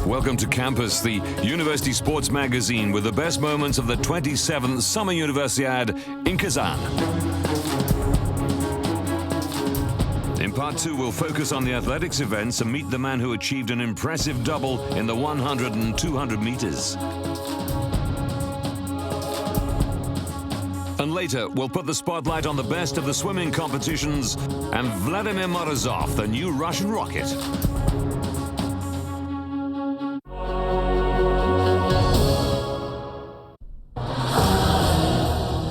Welcome to Campus, the university sports magazine with the best moments of the 27th Summer Universiade in Kazan. In part 2, we'll focus on the athletics events and meet the man who achieved an impressive double in the 100 and 200 meters. And later, we'll put the spotlight on the best of the swimming competitions and Vladimir Morozov, the new Russian rocket.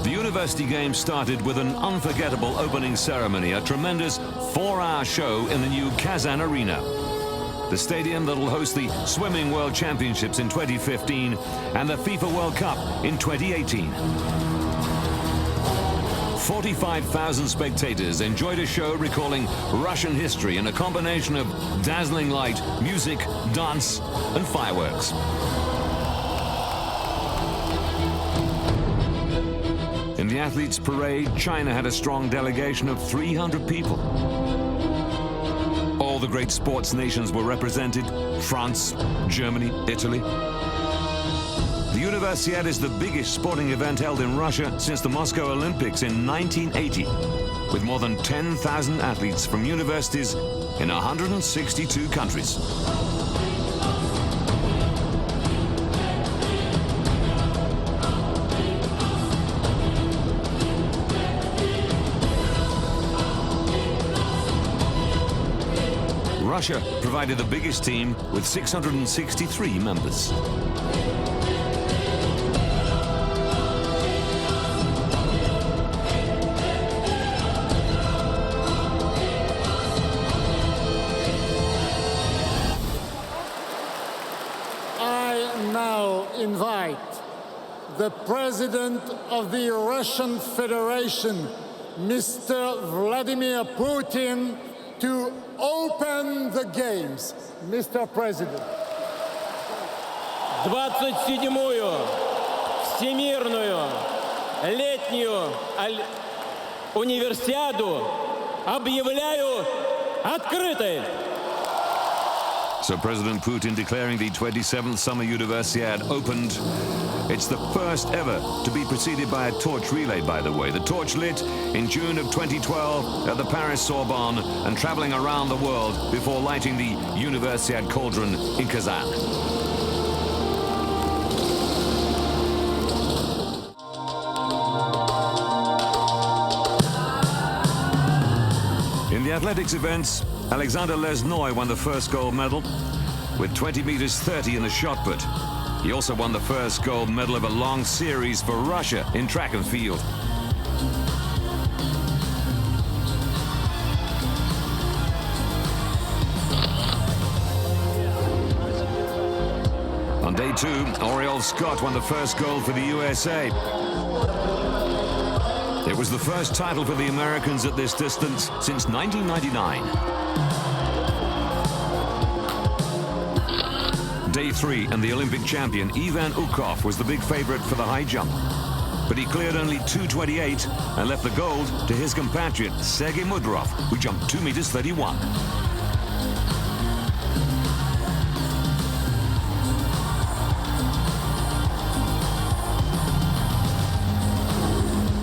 The University Games started with an unforgettable opening ceremony, a tremendous 4-hour show in the new Kazan arena. The stadium that will host the Swimming World Championships in 2015 and the FIFA World Cup in 2018. 45,000 spectators enjoyed a show recalling Russian history in a combination of dazzling light, music, dance, and fireworks. In the athletes' parade, China had a strong delegation of 300 people. All the great sports nations were represented: France, Germany, Italy. The Universiade is the biggest sporting event held in Russia since the Moscow Olympics in 1980, with more than 10,000 athletes from universities in 162 countries. Russia provided the biggest team with 663 members. I now invite the President of the Russian Federation, Mr. Vladimir Putin, to open the games. Mr. President. 27-ю Всемирную летнюю универсиаду объявляю открытой. So President Putin declaring the 27th Summer Universiade opened. It's the first ever to be preceded by a torch relay, by the way. The torch lit in June of 2012 at the Paris Sorbonne and traveling around the world before lighting the Universiade cauldron in Kazan. In the athletics events, Alexander Lesnoy won the first gold medal with 20 meters 30 in the shot put. He also won the first gold medal of a long series for Russia in track and field. On day 2, Oriole Scott won the first gold for the USA. It was the first title for the Americans at this distance since 1999. Day 3, and the Olympic champion Ivan Ukov was the big favorite for the high jump. But he cleared only 2:28 and left the gold to his compatriot Sergei Mudrov, who jumped 2 meters 31.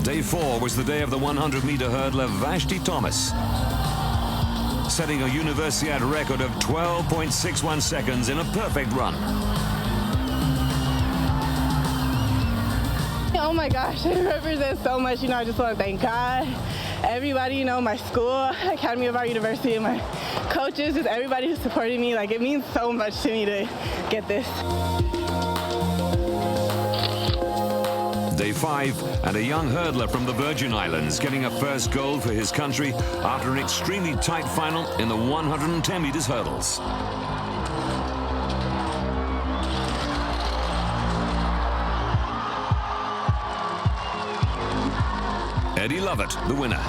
Day 4 was the day of the 100-meter hurdler Vashti Thomas, setting a Universiade record of 12.61 seconds in a perfect run. Oh my gosh, it represents so much. I just want to thank God, everybody, my school, Academy of Our University, and my coaches, just everybody who supported me. It means so much to me to get this. Day day 5, and a young hurdler from the Virgin Islands getting a first gold for his country after an extremely tight final in the 110 meters hurdles. Eddie Lovett, the winner.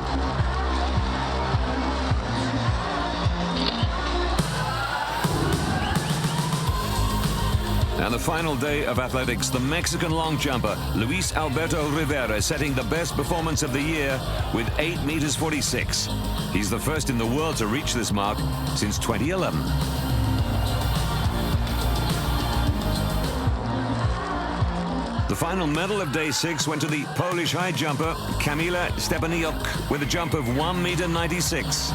And the final day of athletics, the Mexican long jumper, Luis Alberto Rivera, setting the best performance of the year with 8 meters 46. He's the first in the world to reach this mark since 2011. The final medal of day 6 went to the Polish high jumper, Kamila Stepaniuk, with a jump of 1 meter 96.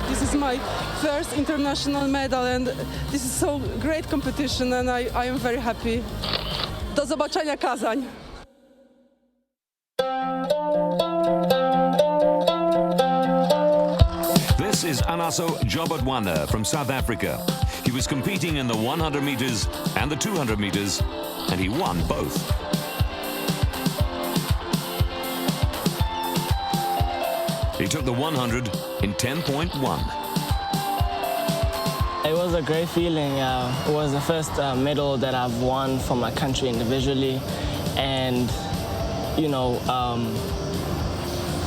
This is my first international medal and this is so great competition and I am very happy. Do zobaczenia, Kazań. This is Anaso Jobodwana from South Africa. He was competing in the 100 meters and the 200 meters, and he won both. He took the 100 in 10.1. It was a great feeling. It was the first medal that I've won for my country individually, and you know,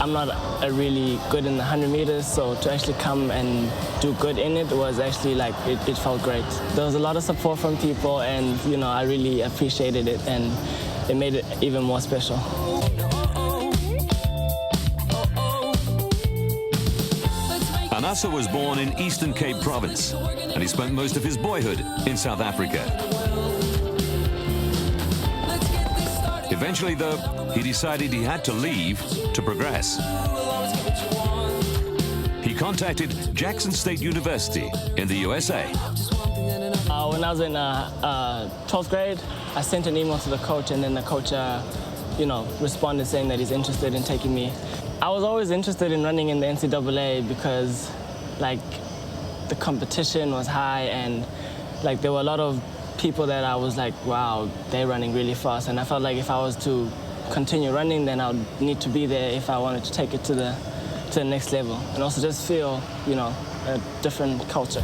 I'm not really good in the 100 meters, so to actually come and do good in it was actually like, it felt great. There was a lot of support from people and, you know, I really appreciated it and it made it even more special. Anasa was born in Eastern Cape Province and he spent most of his boyhood in South Africa. Eventually, though, he decided he had to leave to progress. He contacted Jackson State University in the USA. When I was in 12th grade, I sent an email to the coach, and then the coach, you know, responded saying that he's interested in taking me. I was always interested in running in the NCAA because, like, the competition was high and, like, there were a lot of people that I was like, wow, they're running really fast. And I felt like if I was to continue running, then I would need to be there if I wanted to take it to the next level. And also just feel, you know, a different culture.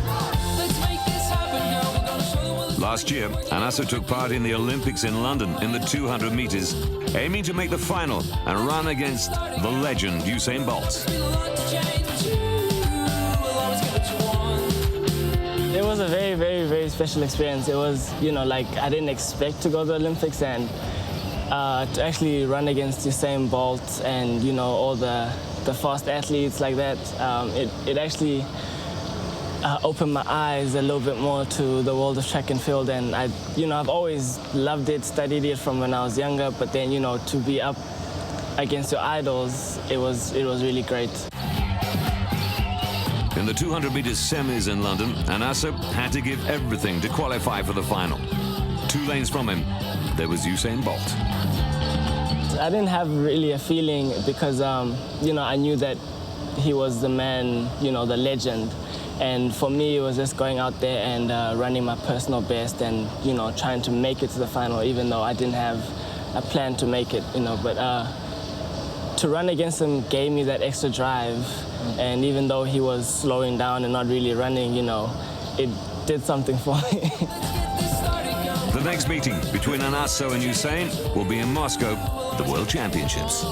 Last year, Anasa took part in the Olympics in London in the 200 meters, aiming to make the final and run against the legend Usain Bolt. It was a very, very, very special experience. It was, you know, like I didn't expect to go to the Olympics, and to actually run against Usain Bolt and, you know, all the fast athletes like that, it actually opened my eyes a little bit more to the world of track and field. And I've always loved it, studied it from when I was younger, but then, you know, to be up against your idols, it was really great. In the 200 meters semis in London, Anasa had to give everything to qualify for the final. 2 lanes from him, there was Usain Bolt. I didn't have really a feeling because, you know, I knew that he was the man, you know, the legend. And for me, it was just going out there and running my personal best and, you know, trying to make it to the final, even though I didn't have a plan to make it, you know. But to run against him gave me that extra drive. And even though he was slowing down and not really running, you know, it did something for me. The next meeting between Anasa and Usain will be in Moscow, the World Championships.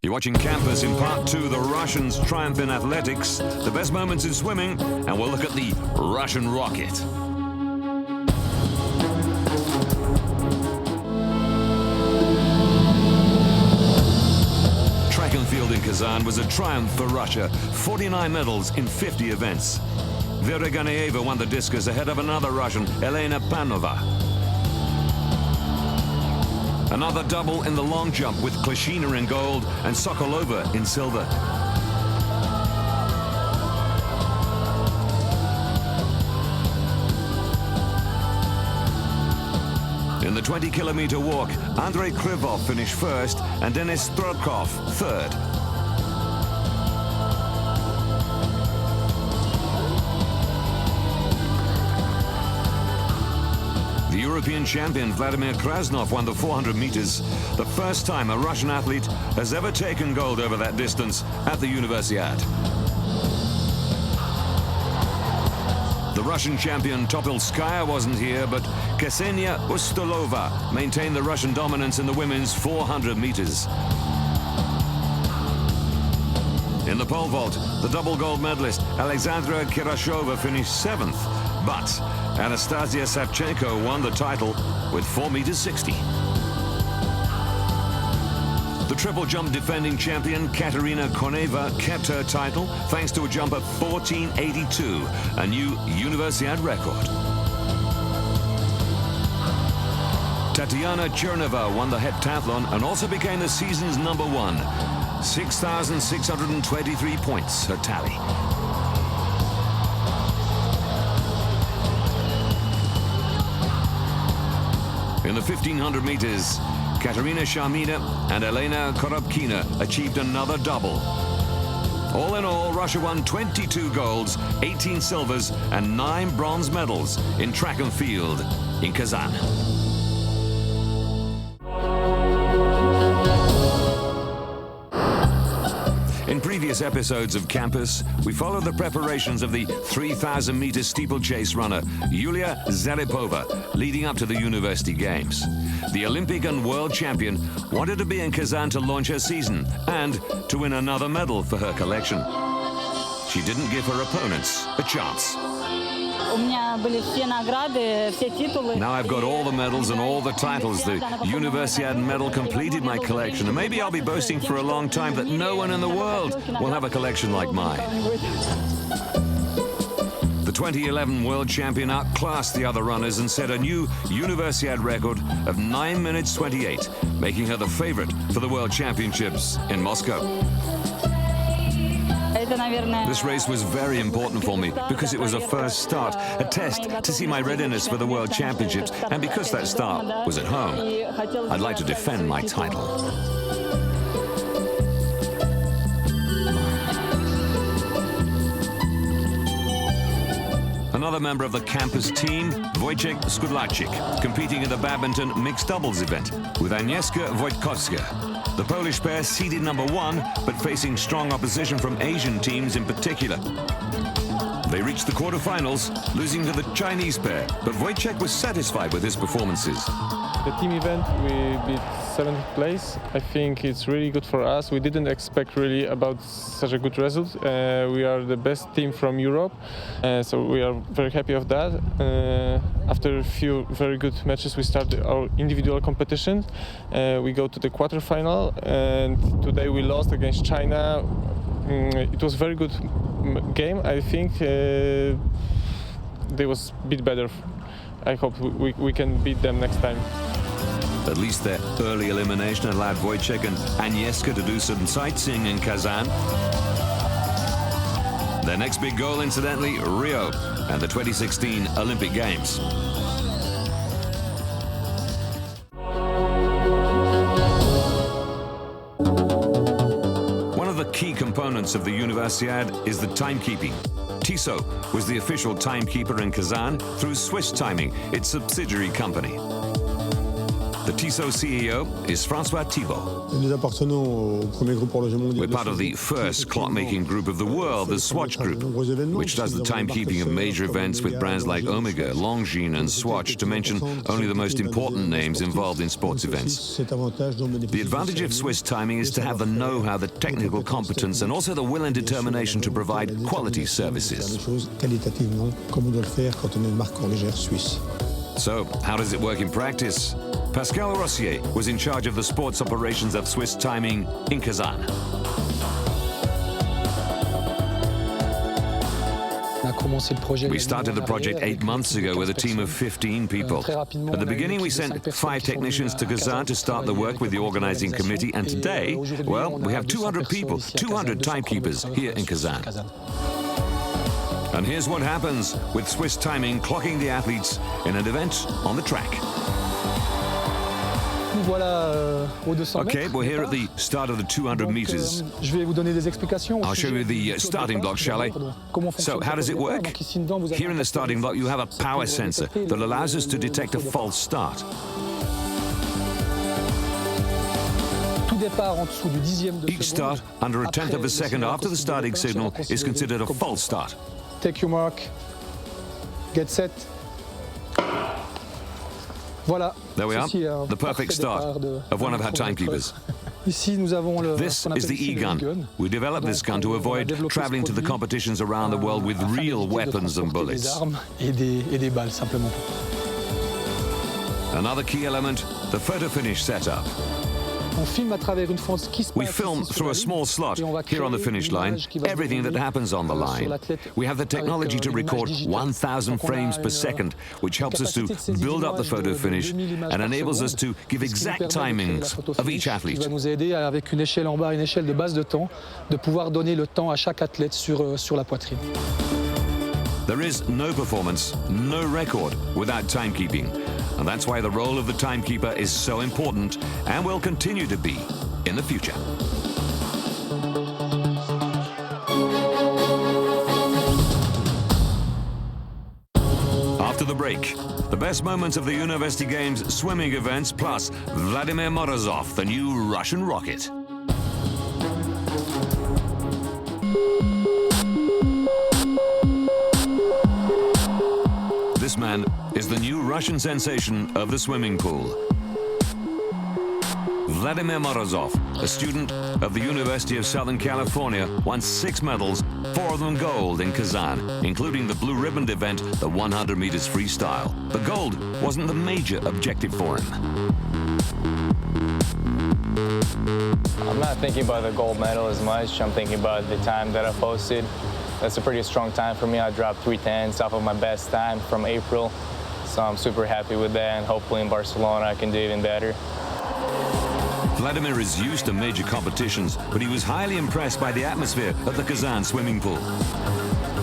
You're watching Campus in Part 2, the Russians' triumph in athletics, the best moments in swimming, and we'll look at the Russian rocket. Track and field in Kazan was a triumph for Russia, 49 medals in 50 events. Vera Ganaeva won the discus ahead of another Russian, Elena Panova. Another double in the long jump with Klashina in gold and Sokolova in silver. In the the 20-kilometer walk, Andrei Krivov finished first and Denis Strodkov third. The European champion Vladimir Krasnov won the 400 meters, the first time a Russian athlete has ever taken gold over that distance at the Universiade. The Russian champion Topilskaya wasn't here, but Ksenia Ustolova maintained the Russian dominance in the women's 400 meters. In the pole vault, the double gold medalist Alexandra Kirashova finished seventh, but Anastasia Savchenko won the title with 4 meters 60. The triple jump defending champion Katerina Koneva kept her title thanks to a jump of 14.82, a new Universiade record. Tatiana Cherneva won the heptathlon and also became the season's number one. 6,623 points, her tally. In the 1,500 meters, Katerina Sharmina and Elena Korobkina achieved another double. All in all, Russia won 22 golds, 18 silvers and 9 bronze medals in track and field in Kazan. In previous episodes of Campus, we followed the preparations of the 3,000-meter steeplechase runner Yulia Zaripova leading up to the University Games. The Olympic and world champion wanted to be in Kazan to launch her season and to win another medal for her collection. She didn't give her opponents a chance. Now I've got all the medals and all the titles. The Universiade medal completed my collection, and maybe I'll be boasting for a long time that no one in the world will have a collection like mine. The 2011 world champion outclassed the other runners and set a new Universiade record of 9 minutes 28, making her the favorite for the World Championships in Moscow. This race was very important for me because it was a first start, a test to see my readiness for the World Championships, and because that start was at home, I'd like to defend my title. Another member of the campus team, Wojciech Skudlacik, competing in the badminton mixed doubles event with Agnieszka Wojtkowska. The Polish pair seeded number one, but facing strong opposition from Asian teams in particular. They reached the quarterfinals, losing to the Chinese pair, but Wojciech was satisfied with his performances. The team event, we beat 7th place. I think it's really good for us. We didn't expect really about such a good result. We are the best team from Europe, so we are very happy of that. After a few very good matches, we started our individual competition. We go to the quarterfinal, and today we lost against China. It was a very good game. I think they was a bit better. I hope we can beat them next time. At least their early elimination allowed Wojciech and Agnieszka to do some sightseeing in Kazan. Their next big goal, incidentally, Rio and the 2016 Olympic Games. One of the key components of the Universiade is the timekeeping. Tissot was the official timekeeper in Kazan through Swiss Timing, its subsidiary company. The Tissot CEO is François Thibault. We're part of the first clockmaking group of the world, the Swatch Group, which does the timekeeping of major events with brands like Omega, Longines and Swatch, to mention only the most important names involved in sports events. The advantage of Swiss Timing is to have the know-how, the technical competence, and also the will and determination to provide quality services. So, how does it work in practice? Pascal Rossier was in charge of the sports operations of Swiss Timing in Kazan. We started the project 8 months ago with a team of 15 people. At the beginning, we sent 5 technicians to Kazan to start the work with the organizing committee, and today, well, we have 200 people, 200 timekeepers here in Kazan. And here's what happens with Swiss Timing clocking the athletes in an event on the track. nous voilà aux 200 mètres. Okay, we're here at the start of the 200 meters. Je vais vous donner des explications. I'll show you the starting block, shall I? So, how does it work? Here in the starting block, you have a power sensor that allows us to detect a false start. Each start under a tenth of a second after the starting signal is considered a false start. Take your mark. Get set. Voilà. There we are, the perfect start of one of our timekeepers. This is the E-gun. We developed this gun to avoid traveling to the competitions around the world with real weapons and bullets. Another key element, the photo finish setup. We film through a small slot here on the finish line, everything that happens on the line. We have the technology to record 1,000 frames per second, which helps us to build up the photo finish and enables us to give exact timings of each athlete. Avec une échelle en bas, une échelle de base de temps, de pouvoir donner le temps à chaque athlète sur la poitrine. There is no performance, no record without timekeeping. And that's why the role of the timekeeper is so important and will continue to be in the future. After the break, the best moments of the University Games swimming events plus Vladimir Morozov, the new Russian rocket. This man is the new Russian sensation of the swimming pool. Vladimir Morozov, a student of the University of Southern California, won 6 medals, 4 of them gold in Kazan, including the blue ribbon event, the 100 meters freestyle. The gold wasn't the major objective for him. I'm not thinking about the gold medal as much. I'm thinking about the time that I posted. That's a pretty strong time for me. I dropped 3:10 off of my best time from April. So I'm super happy with that, and hopefully in Barcelona I can do even better. Vladimir is used to major competitions, but he was highly impressed by the atmosphere at the Kazan swimming pool.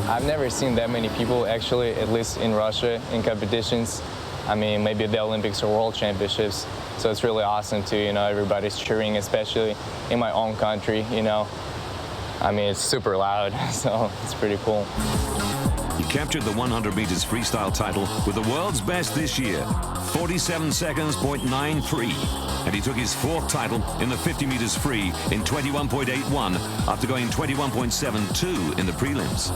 I've never seen that many people, actually, at least in Russia, in competitions. I mean, maybe the Olympics or World Championships. So it's really awesome to, everybody's cheering, especially in my own country, I mean, it's super loud, so it's pretty cool. He captured the 100 meters freestyle title with the world's best this year, 47 seconds, .93. And he took his 4th title in the 50 meters free in 21.81 after going 21.72 in the prelims.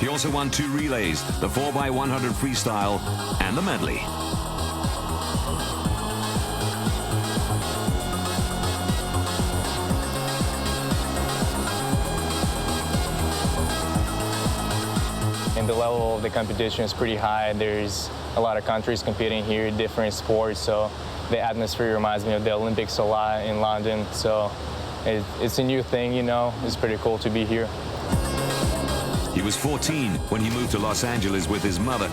He also won 2 relays, the 4x100 freestyle and the medley. And the level of the competition is pretty high. There's a lot of countries competing here, different sports, so the atmosphere reminds me of the Olympics a lot in London, so it's a new thing, It's pretty cool to be here. He was 14 when he moved to Los Angeles with his mother.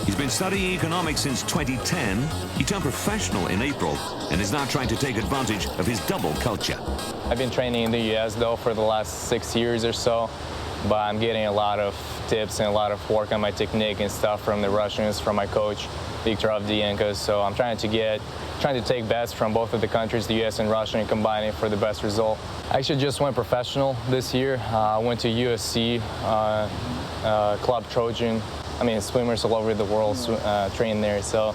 He's been studying economics since 2010. He turned professional in April and is now trying to take advantage of his double culture. I've been training in the US, though, for the last 6 years or so, but I'm getting a lot of tips and a lot of work on my technique and stuff from the Russians, from my coach, Viktor Avdiyenko. So I'm trying to take bets from both of the countries, the US and Russia, and combine it for the best result. I actually just went professional this year. I went to USC, Club Trojan. I mean, swimmers all over the world train there. So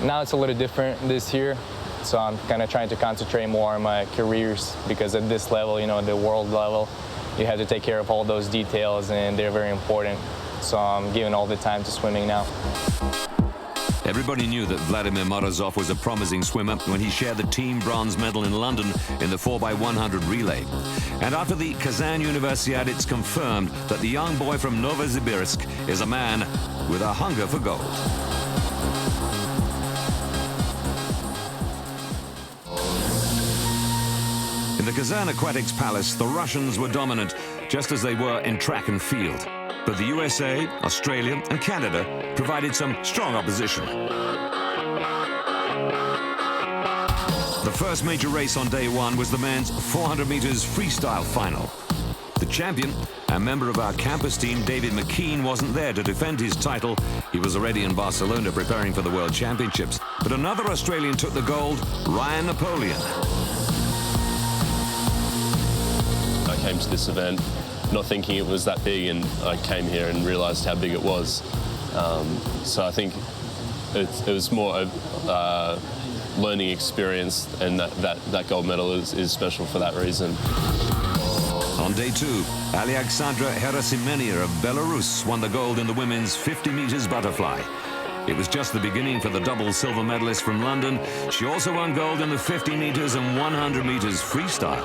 now it's a little different this year. So I'm kind of trying to concentrate more on my careers, because at this level, the world level, you have to take care of all those details, and they're very important. So I'm giving all the time to swimming now. Everybody knew that Vladimir Morozov was a promising swimmer when he shared the team bronze medal in London in the 4x100 relay. And after the Kazan Universiade, it's confirmed that the young boy from Novosibirsk is a man with a hunger for gold. In the Kazan Aquatics Palace, the Russians were dominant, just as they were in track and field. But the USA, Australia, and Canada provided some strong opposition. The first major race on day one was the men's 400 meters freestyle final. The champion, a member of our campus team, David McKean, wasn't there to defend his title. He was already in Barcelona preparing for the World Championships. But another Australian took the gold, Ryan Napoleon. I came to this event not thinking it was that big, and I came here and realised how big it was. So I think it was more a learning experience, and that gold medal is special for that reason. On day two, Alexandra Herasimenia of Belarus won the gold in the women's 50 metres butterfly. It was just the beginning for the double silver medalist from London. She also won gold in the 50 metres and 100 metres freestyle.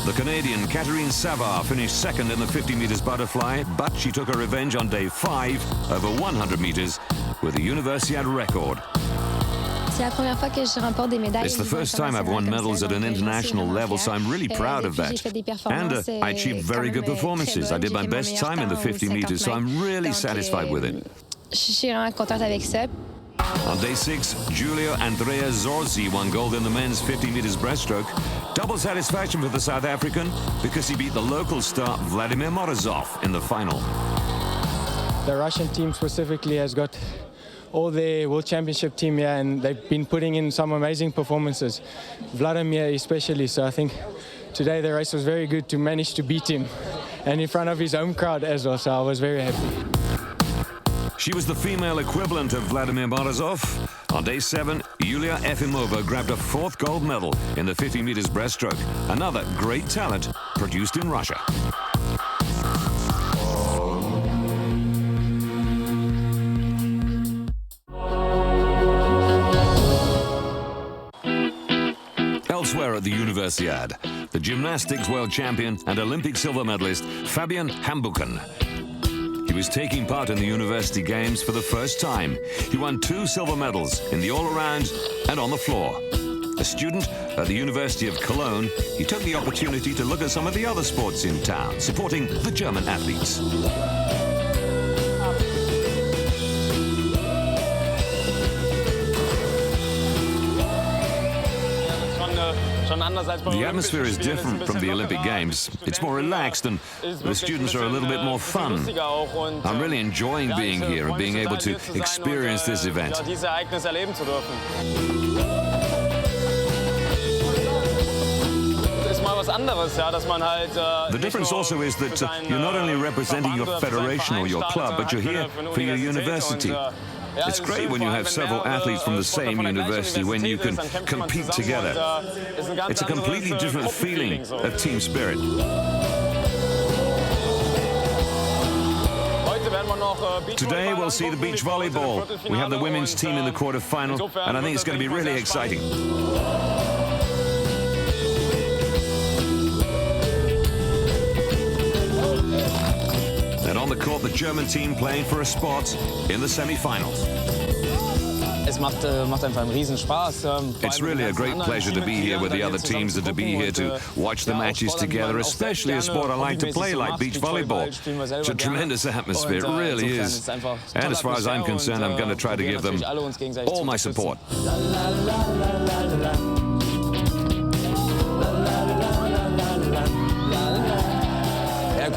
The Canadian Catherine Savard finished second in the 50 metres butterfly, but she took her revenge on day 5 over 100 metres with a Universiade record. It's the first time I've won medals at an international level, so I'm really proud of that. And I achieved very good performances. I did my best time in the 50 metres, so I'm really satisfied with it. On day 6, Giulio Andrea Zorzi won gold in the men's 50 metres breaststroke. Double satisfaction for the South African because he beat the local star Vladimir Morozov in the final. The Russian team specifically has got all the World Championship team here, and they've been putting in some amazing performances. Vladimir especially, so I think today the race was very good to manage to beat him, and in front of his home crowd as well, so I was very happy. She was the female equivalent of Vladimir Morozov. On day 7, Yulia Efimova grabbed a 4th gold medal in the 50 metres breaststroke. Another great talent produced in Russia. Elsewhere at the Universiade, the gymnastics world champion and Olympic silver medalist Fabian Hambuchen. He was taking part in the University Games for the first time. He won 2 silver medals in the all-around and on the floor. A student at the University of Cologne, he took the opportunity to look at some of the other sports in town, supporting the German athletes. The atmosphere is different from the Olympic Games. It's more relaxed and the students are a little bit more fun. I'm really enjoying being here and being able to experience this event. The difference also is that you're not only representing your federation or your club, but you're here for your university. It's great when you have several athletes from the same university, when you can compete together. It's a completely different feeling of team spirit. Today we'll see the beach volleyball. We have the women's team in the quarterfinal, and I think it's going to be really exciting. And on the court, the German team playing for a spot in the semi-finals. It's really a great pleasure to be here with the other teams and to be here to watch the matches together, especially a sport I like to play like beach volleyball. It's a tremendous atmosphere, it really is. And as far as I'm concerned, I'm going to try to give them all my support.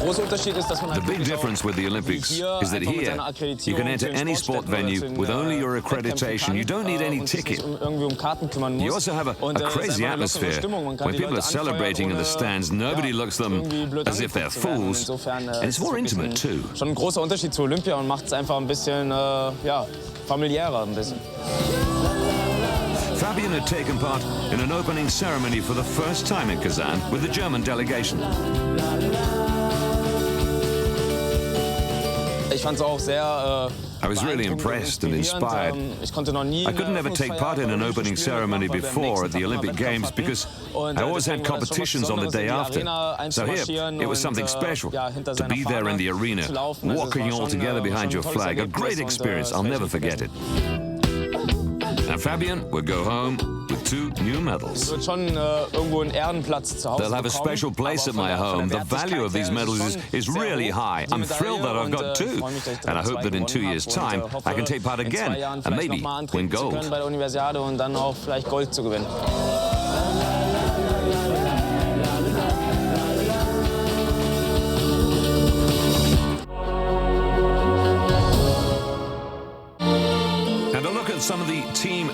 The big difference with the Olympics is that here you can enter any sport venue with only your accreditation. You don't need any ticket. You also have a crazy atmosphere. When people are celebrating in the stands, nobody looks at them as if they're fools. And it's more intimate too. Fabian had taken part in an opening ceremony for the first time in Kazan with the German delegation. I was really impressed and inspired. I couldn't ever take part in an opening ceremony before at the Olympic Games because I always had competitions on the day after. So here, it was something special to be there in the arena, walking all together behind your flag. A great experience, I'll never forget it. Now Fabian would go home with 2 new medals. They'll have a special place at my home. The value of these medals is really high. I'm thrilled that I've got 2. And I hope that in 2 years' time, I can take part again and maybe win gold.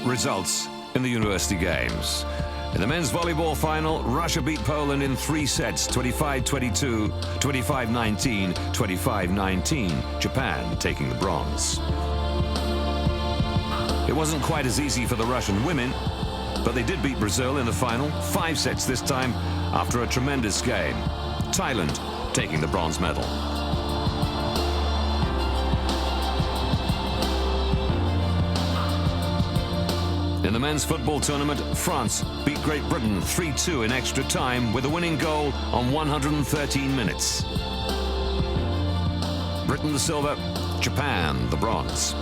results in the University Games. In the men's volleyball final, Russia beat Poland in 3 sets, 25-22, 25-19, 25-19, Japan taking the bronze. It wasn't quite as easy for the Russian women, but they did beat Brazil in the final, 5 sets this time, after a tremendous game. Thailand taking the bronze medal. In the men's football tournament, France beat Great Britain 3-2 in extra time with a winning goal on 113 minutes. Britain the silver, Japan the bronze.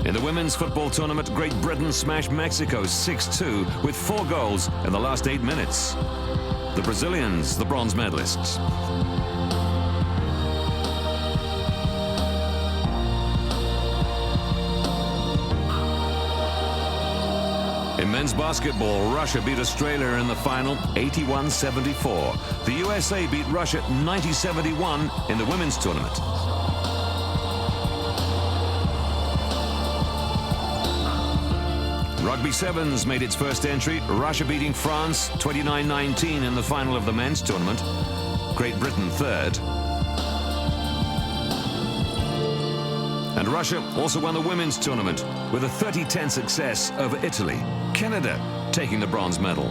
In the women's football tournament, Great Britain smashed Mexico 6-2 with 4 goals in the last 8 minutes. The Brazilians, the bronze medalists. In men's basketball, Russia beat Australia in the final 81-74. The USA beat Russia 90-71 in the women's tournament. Rugby Sevens made its first entry, Russia beating France 29-19 in the final of the men's tournament. Great Britain third. And Russia also won the women's tournament with a 30-10 success over Italy. Canada taking the bronze medal.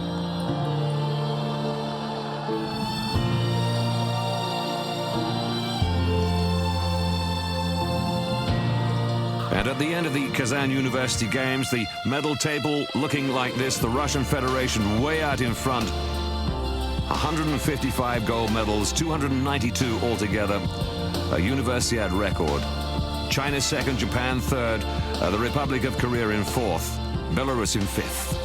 And at the end of the Kazan University Games, the medal table looking like this. The Russian Federation way out in front. 155 gold medals, 292 altogether. A Universiade record. China second, Japan third, the Republic of Korea in fourth, Belarus in fifth.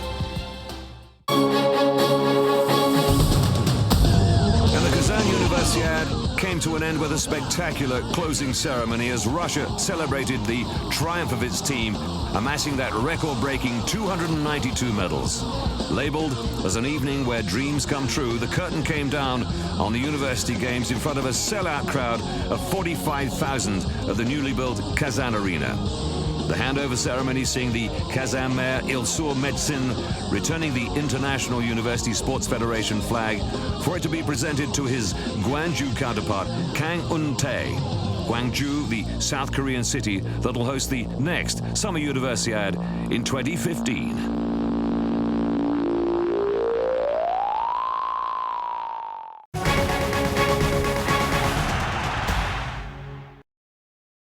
And the Kazan Universiade came to an end with a spectacular closing ceremony as Russia celebrated the triumph of its team, amassing that record-breaking 292 medals. Labeled as an evening where dreams come true, the curtain came down on the University Games in front of a sellout crowd of 45,000 of the newly built Kazan Arena. The handover ceremony seeing the Kazan mayor Ilsur Medsin returning the International University Sports Federation flag for it to be presented to his Gwangju counterpart, Kang Un-tae. Gwangju, the South Korean city that'll host the next Summer Universiade in 2015.